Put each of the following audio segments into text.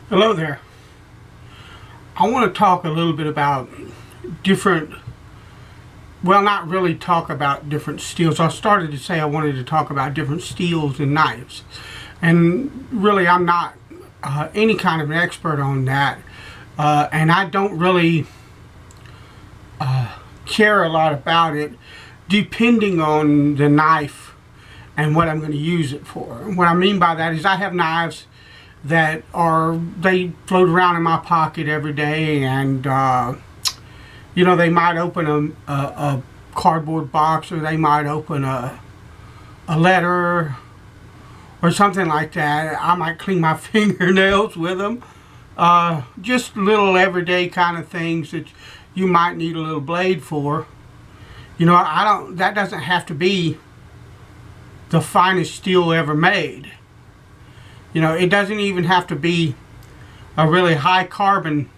Hello there. I want to talk a little bit about different, well, not really talk about different steels. I started to say I wanted to talk about different steels and knives. And really, I'm not any kind of an expert on that. And I don't really care a lot about it, depending on the knife and what I'm going to use it for. What I mean by that is I have knives that they float around in my pocket every day, and you know, they might open a cardboard box, or they might open a letter or something like that. I might clean my fingernails with them. Just little everyday kind of things that you might need a little blade for. You know, that doesn't have to be the finest steel ever made. You know, it doesn't even have to be a really high carbon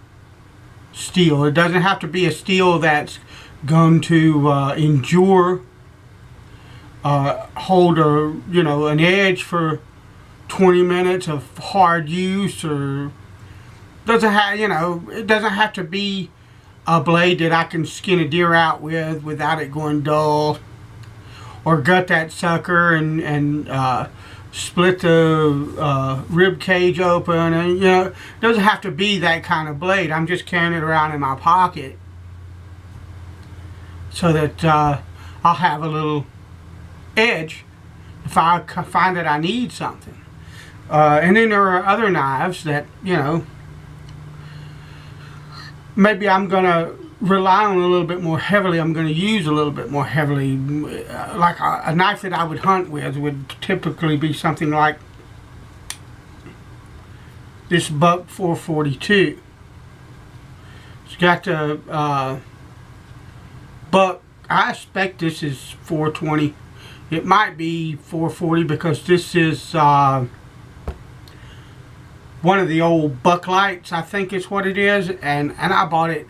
steel. It doesn't have to be a steel that's going to endure, hold an edge for 20 minutes of hard use, or doesn't have, it doesn't have to be a blade that I can skin a deer out with without it going dull, or gut that sucker and split the rib cage open. And it doesn't have to be that kind of blade. I'm just carrying it around in my pocket so that I'll have a little edge if I find that I need something. And then there are other knives that maybe I'm gonna rely on a little bit more heavily. I'm going to use a little bit more heavily. Like a knife that I would hunt with would typically be something like this Buck 442. It's got the Buck, I expect this is 420. It might be 440 because this is one of the old Buck Lights, I think is what it is, and I bought it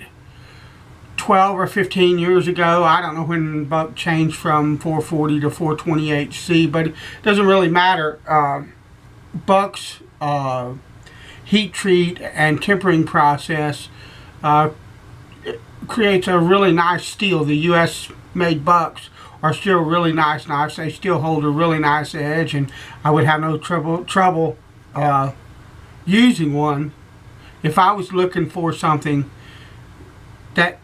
12 or 15 years ago. I don't know when Buck changed from 440 to 420HC, but it doesn't really matter. Buck's heat treat and tempering process creates a really nice steel. The US made Bucks are still really nice knives. They still hold a really nice edge, and I would have no trouble using one if I was looking for something that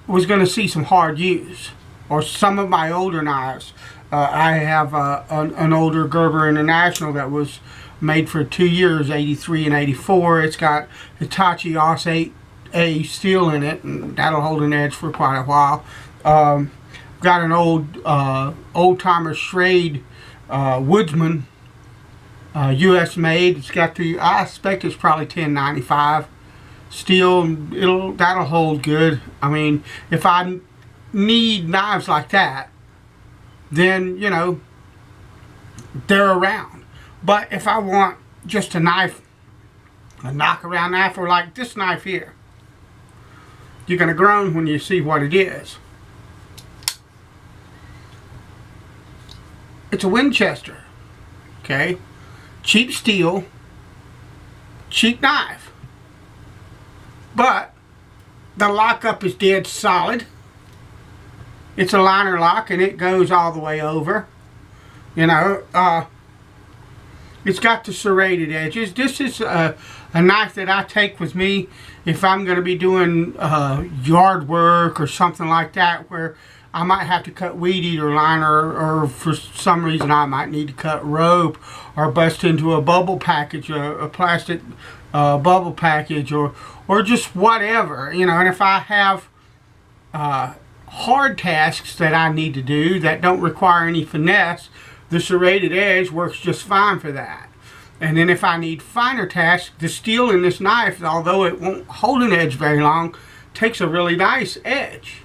was going to see some hard use. Or some of my older knives. I have an older Gerber International that was made for 2 years, 83 and 84. It's got Hitachi OS 8A steel in it, and that'll hold an edge for quite a while. Got an old-timer Schrade Woodsman, US made. It's got I expect it's probably 1095 steel. That'll hold good. I mean, if I need knives like that, then they're around. But if I want just a knife, a knock-around knife, or like this knife here, you're gonna groan when you see what it is. It's a Winchester. Okay, cheap steel, cheap knife. But the lockup is dead solid. It's a liner lock, and it goes all the way over. It's got the serrated edges. This is a knife that I take with me if I'm going to be doing yard work or something like that, where I might have to cut weed eater line, or for some reason I might need to cut rope, or bust into a bubble package, a plastic bubble package, or just whatever, and if I have hard tasks that I need to do that don't require any finesse, the serrated edge works just fine for that. And then if I need finer tasks, the steel in this knife, although it won't hold an edge very long, takes a really nice edge,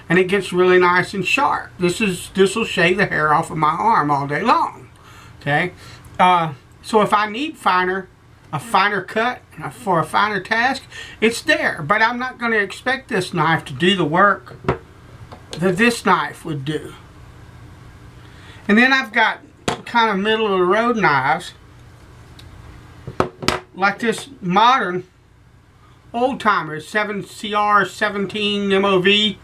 and it gets really nice and sharp. This will shave the hair off of my arm all day long. Okay, so if I need a finer cut for a finer task, it's there. But I'm not going to expect this knife to do the work that this knife would do. And then I've got kind of middle of the road knives like this modern old timer 7CR17 MOV,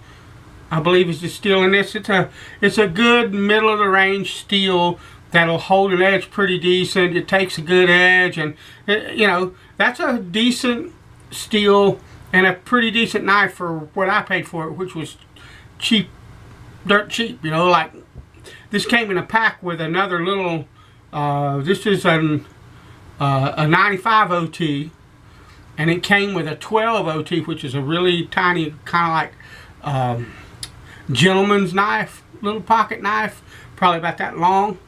I believe is the steel in this. It's a good middle of the range steel that'll hold an edge pretty decent. It takes a good edge, and you know, that's a decent steel and a pretty decent knife for what I paid for it, which was cheap, dirt cheap. You know, like this came in a pack with another little. This is a 95 OT, and it came with a 12 OT, which is a really tiny, kind of like gentleman's knife, little pocket knife, probably about that long.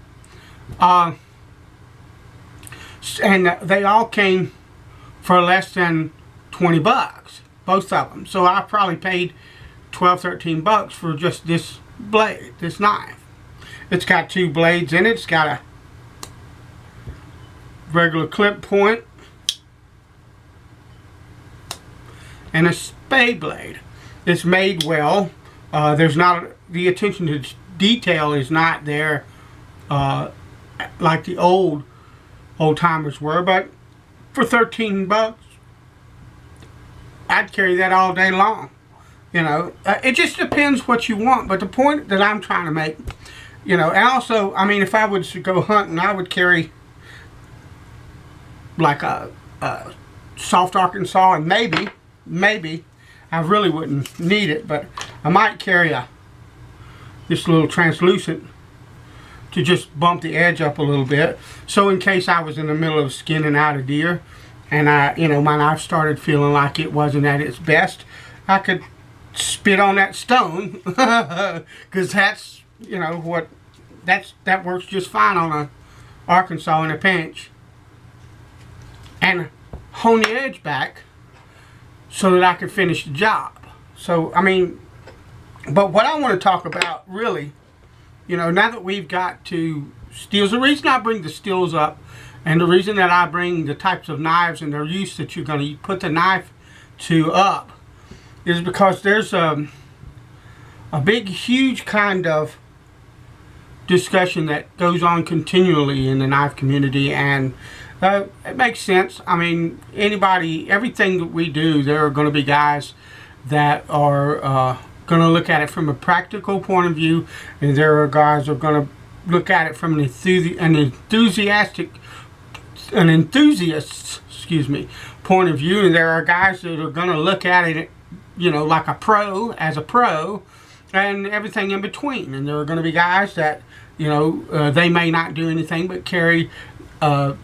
And they all came for less than 20 bucks, both of them. So I probably paid 12, 13 bucks for just this blade, this knife. It's got two blades in it. It's got a regular clip point and a spade blade. It's made well. There's not, the attention to detail is not there like the old timers were, but for 13 bucks I'd carry that all day long. You know, it just depends what you want, but the point that I'm trying to make, you know, and also, I mean, if I was to go hunting, I would carry like a soft Arkansas, and maybe I really wouldn't need it, but I might carry this little translucent to just bump the edge up a little bit, so in case I was in the middle of skinning out a deer and you know, my knife started feeling like it wasn't at its best, I could spit on that stone, because that's, you know, what that works just fine on a Arkansas in a pinch, and hone the edge back so that I could finish the job. So I mean, but what I want to talk about really, you know, now that we've got to steels, the reason I bring the steels up and the reason that I bring the types of knives and their use that you're going to put the knife to up is because there's a big, huge kind of discussion that goes on continually in the knife community, and it makes sense. I mean, everything that we do, there are going to be guys that are going to look at it from a practical point of view, and there are guys that are going to look at it from an enthusiast point of view, and there are guys that are going to look at it, you know, like a pro, and everything in between. And there are going to be guys that, you know, they may not do anything but carry a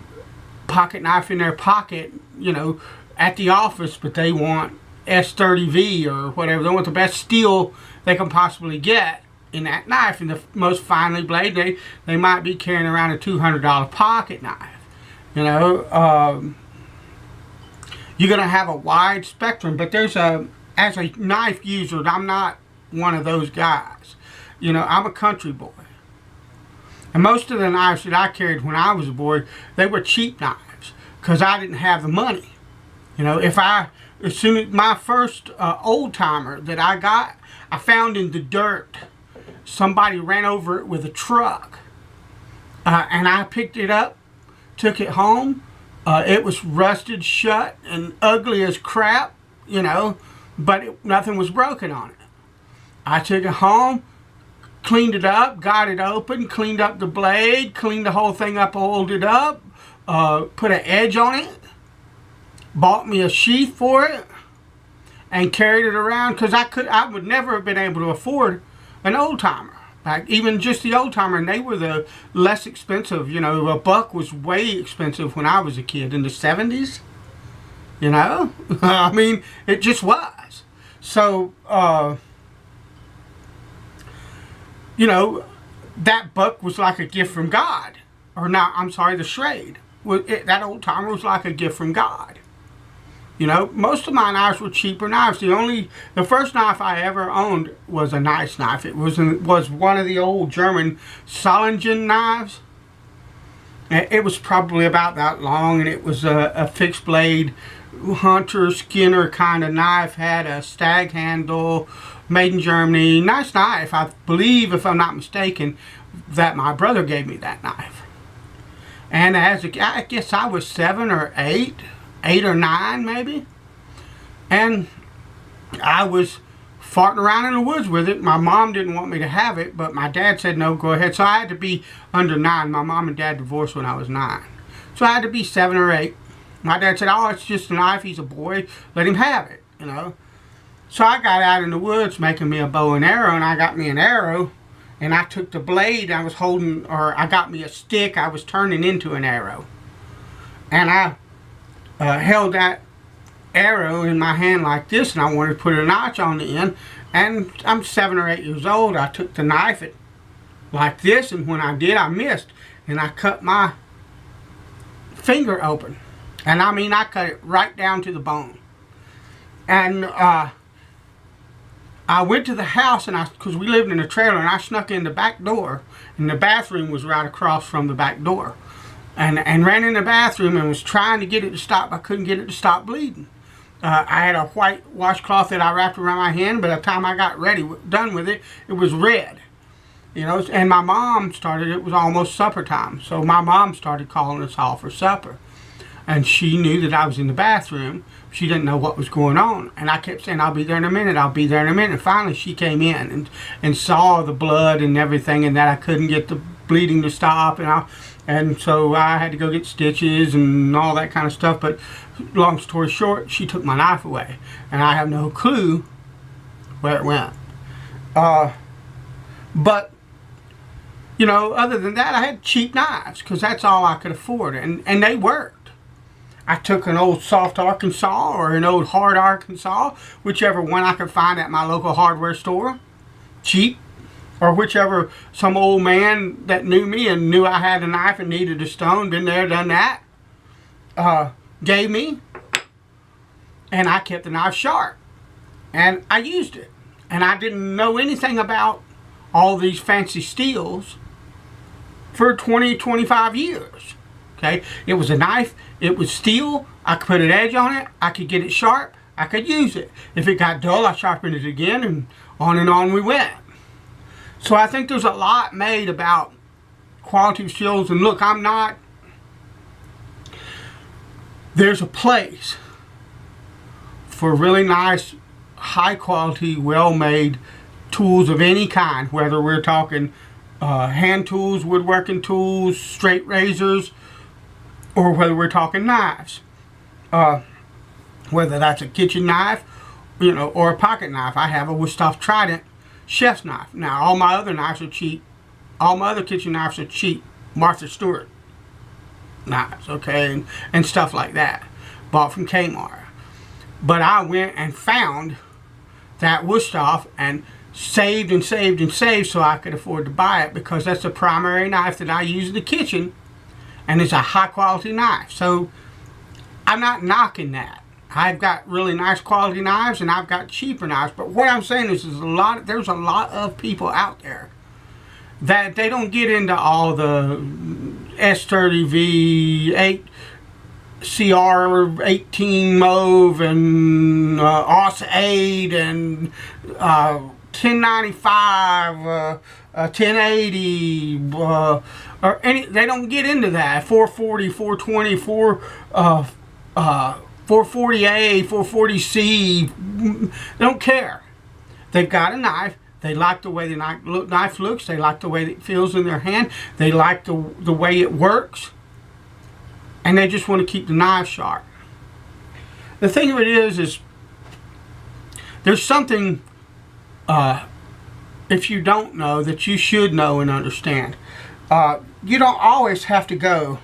pocket knife in their pocket, you know, at the office, but they want S30V or whatever. They want the best steel they can possibly get in that knife, and the most finely bladed. They might be carrying around a $200 pocket knife. You know, you're going to have a wide spectrum, but there's as a knife user, I'm not one of those guys. You know, I'm a country boy. And most of the knives that I carried when I was a boy, they were cheap knives because I didn't have the money. You know, as soon as my first old timer that I got, I found in the dirt. Somebody ran over it with a truck. And I picked it up, took it home. It was rusted shut and ugly as crap, you know, but nothing was broken on it. I took it home, cleaned it up, got it open, cleaned up the blade, cleaned the whole thing up, oiled it up, put an edge on it, bought me a sheath for it, and carried it around, because I would never have been able to afford an old timer. Like even just the old timer, and they were the less expensive. You know, a buck was way expensive when I was a kid in the 70s. You know, I mean, it just was. So, you know, that buck was like a gift from God. Or not, I'm sorry, the Schrade. That old timer was like a gift from God. You know, most of my knives were cheaper knives. The first knife I ever owned was a nice knife. It was one of the old German Solingen knives. It was probably about that long, and it was a fixed blade hunter skinner kind of knife. Had a stag handle, made in Germany. Nice knife. I believe, if I'm not mistaken, that my brother gave me that knife. And I guess I was 7 or 8, 8 or 9 maybe. And I was farting around in the woods with it. My mom didn't want me to have it, but my dad said, no, go ahead. So I had to be under 9. My mom and dad divorced when I was 9. So I had to be 7 or 8. My dad said, oh, it's just a knife. He's a boy. Let him have it, you know. So I got out in the woods making me a bow and arrow, and I got me an arrow. And I took the blade I was holding, or I got me a stick I was turning into an arrow. And I held that arrow in my hand like this, and I wanted to put a notch on the end. And I'm 7 or 8 years old. I took the knife like this, and when I did, I missed. And I cut my finger open. And I mean, I cut it right down to the bone. And I went to the house, and because we lived in a trailer, and I snuck in the back door, and the bathroom was right across from the back door, and ran in the bathroom and was trying to get it to stop. I couldn't get it to stop bleeding. I had a white washcloth that I wrapped around my hand. By the time I got done with it, it was red, you know. And my mom started. It was almost supper time, so my mom started calling us all for supper, and she knew that I was in the bathroom. She didn't know what was going on. And I kept saying, I'll be there in a minute, I'll be there in a minute. And finally she came in and saw the blood and everything, and that I couldn't get the bleeding to stop. And so I had to go get stitches and all that kind of stuff. But long story short, she took my knife away. And I have no clue where it went. But, you know, other than that, I had cheap knives because that's all I could afford. And they worked. I took an old soft Arkansas or an old hard Arkansas, whichever one I could find at my local hardware store, cheap, or whichever some old man that knew me and knew I had a knife and needed a stone, been there, done that, gave me, and I kept the knife sharp, and I used it, and I didn't know anything about all these fancy steels for 20, 25 years. Okay, it was a knife, it was steel, I could put an edge on it, I could get it sharp, I could use it. If it got dull, I sharpened it again, and on we went. So I think there's a lot made about quality of steels, and look, there's a place for really nice, high quality, well made tools of any kind, whether we're talking hand tools, woodworking tools, straight razors, or whether we're talking knives, whether that's a kitchen knife, you know, or a pocket knife. I have a Wusthof Trident chef's knife. Now, all my other knives are cheap. All my other kitchen knives are cheap. Martha Stewart knives, okay, and stuff like that. Bought from Kmart. But I went and found that Wusthof and saved and saved and saved so I could afford to buy it, because that's the primary knife that I use in the kitchen. And it's a high quality knife. So I'm not knocking that. I've got really nice quality knives, and I've got cheaper knives. But what I'm saying is there's a lot of people out there that they don't get into all the S30V, 8 CR18 Mauve, and OS 8, and 1095, 1080, or any. They don't get into that. 440, 420, 440A, 440C. They don't care. They've got a knife. They like the way the knife looks. They like the way it feels in their hand. They like the way it works. And they just want to keep the knife sharp. The thing of it is there's something, if you don't know, that you should know and understand. You don't always have to go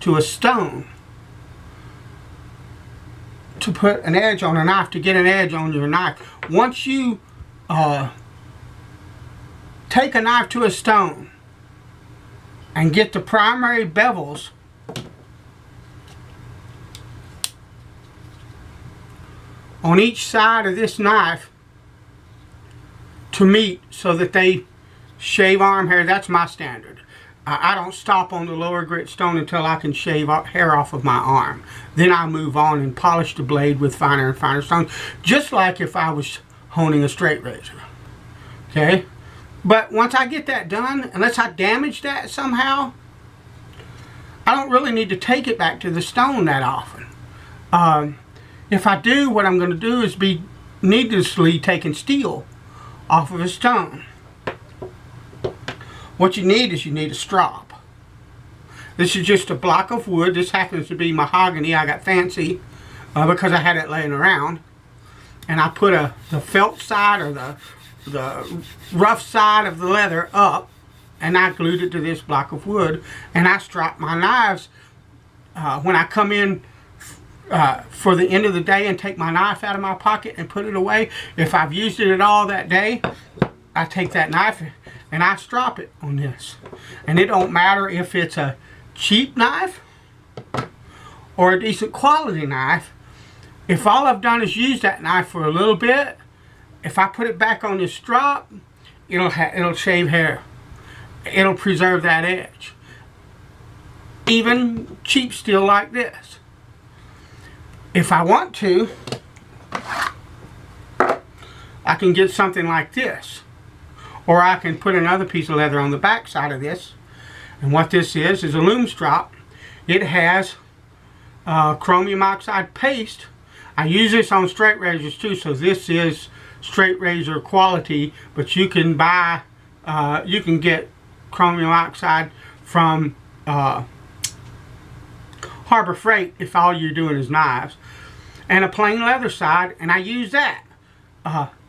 to a stone to put an edge on a knife, to get an edge on your knife. Once you take a knife to a stone and get the primary bevels on each side of this knife to meet so that they shave arm hair, that's my standard. I don't stop on the lower grit stone until I can shave hair off of my arm. Then I move on and polish the blade with finer and finer stones, just like if I was honing a straight razor. Okay? But once I get that done, unless I damage that somehow, I don't really need to take it back to the stone that often. If I do, what I'm going to do is be needlessly taking steel off of a stone. What you need is you need a strop. This is just a block of wood. This happens to be mahogany. I got fancy because I had it laying around. And I put the felt side or the rough side of the leather up, and I glued it to this block of wood, and I strap my knives when I come in for the end of the day and take my knife out of my pocket and put it away. If I've used it at all that day, I take that knife and I strap it on this. And it don't matter if it's a cheap knife or a decent quality knife. If all I've done is use that knife for a little bit, if I put it back on this strap, it'll shave hair. It'll preserve that edge. Even cheap steel like this. If I want to, I can get something like this. Or I can put another piece of leather on the back side of this. And what this is a loom strap. It has chromium oxide paste. I use this on straight razors too, so this is straight razor quality, but you can buy, you can get chromium oxide from Harbor Freight if all you're doing is knives. And a plain leather side, and I use that.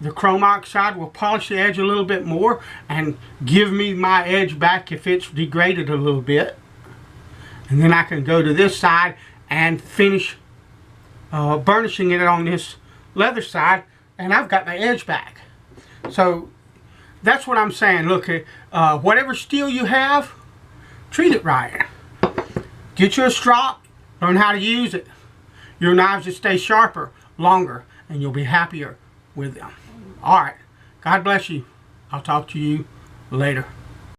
The chrome oxide will polish the edge a little bit more and give me my edge back if it's degraded a little bit. And then I can go to this side and finish burnishing it on this leather side, and I've got my edge back. So that's what I'm saying. Look, whatever steel you have, treat it right. Get you a strop, learn how to use it. Your knives will stay sharper, longer, and you'll be happier with them. Alright, God bless you. I'll talk to you later.